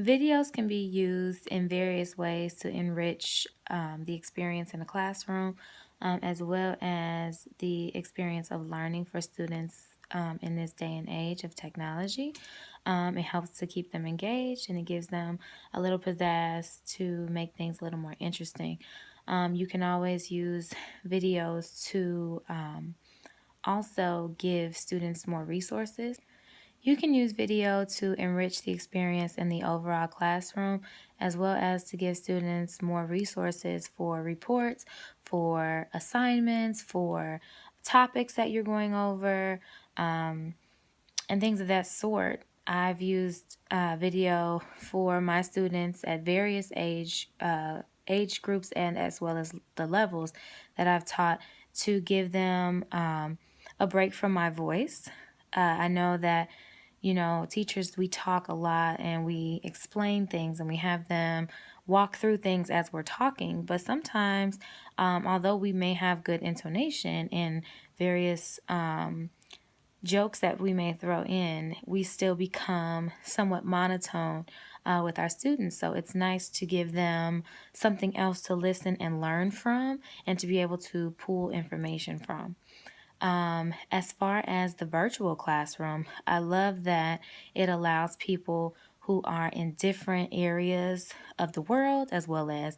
Videos can be used in various ways to enrich the experience in the classroom, as well as the experience of learning for students in this day and age of technology. It helps to keep them engaged, and it gives them a little pizzazz to make things a little more interesting. You can always use videos to also give students more resources. You can use video to enrich the experience in the overall classroom, as well as to give students more resources for reports, for assignments, for topics that you're going over, and things of that sort. I've used video for my students at various age groups and as well as the levels that I've taught to give them a break from my voice. I know that teachers, we talk a lot and we explain things and we have them walk through things as we're talking. But sometimes, although we may have good intonation and various jokes that we may throw in, we still become somewhat monotone with our students. So it's nice to give them something else to listen and learn from and to be able to pull information from. As far as the virtual classroom, I love that it allows people who are in different areas of the world as well as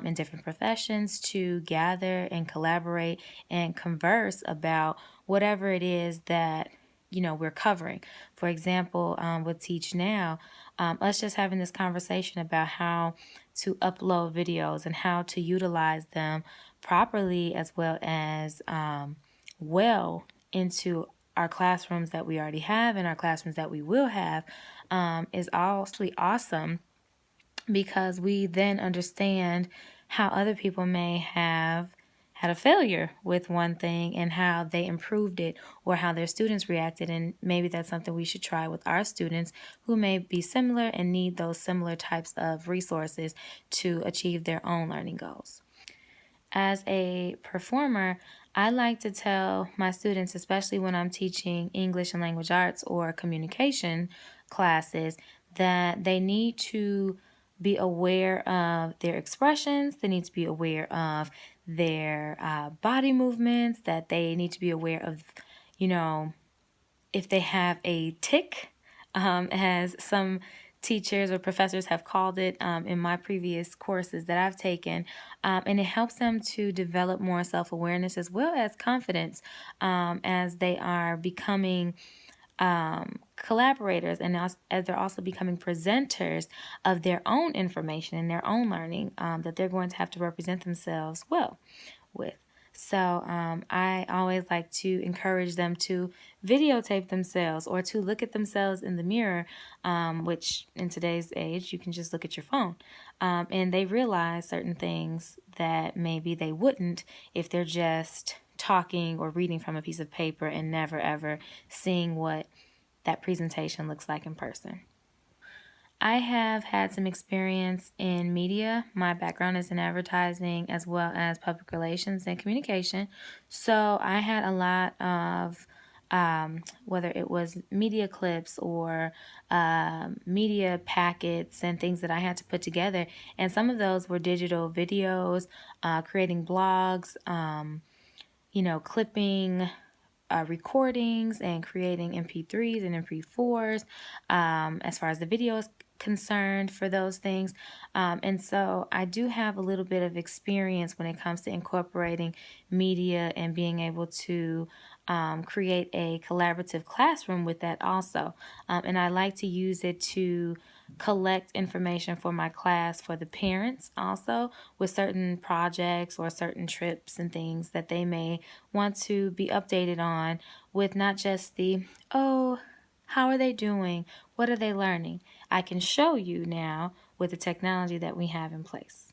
in different professions to gather and collaborate and converse about whatever it is that we're covering. For example, with Teach Now, us just having this conversation about how to upload videos and how to utilize them properly as well as well into our classrooms that we already have and our classrooms that we will have is also awesome, because we then understand how other people may have had a failure with one thing and how they improved it or how their students reacted, and maybe that's something we should try with our students who may be similar and need those similar types of resources to achieve their own learning goals. As a performer, I like to tell my students, especially when I'm teaching English and language arts or communication classes, that they need to be aware of their expressions, they need to be aware of their body movements, that they need to be aware of, if they have a tick, as some teachers or professors have called it in my previous courses that I've taken. And it helps them to develop more self-awareness as well as confidence as they are becoming collaborators, and as they're also becoming presenters of their own information and their own learning that they're going to have to represent themselves well with. So I always like to encourage them to videotape themselves or to look at themselves in the mirror, which in today's age, you can just look at your phone. And they realize certain things that maybe they wouldn't if they're just talking or reading from a piece of paper and never ever seeing what that presentation looks like in person. I have had some experience in media. My background is in advertising as well as public relations and communication. So I had a lot of whether it was media clips or media packets and things that I had to put together. And some of those were digital videos, creating blogs, clipping recordings and creating MP3s and MP4s as far as the video is concerned for those things. And so I do have a little bit of experience when it comes to incorporating media and being able to create a collaborative classroom with that also. And I like to use it to collect information for my class for the parents also with certain projects or certain trips and things that they may want to be updated on, with not just the, oh, how are they doing? What are they learning? I can show you now with the technology that we have in place.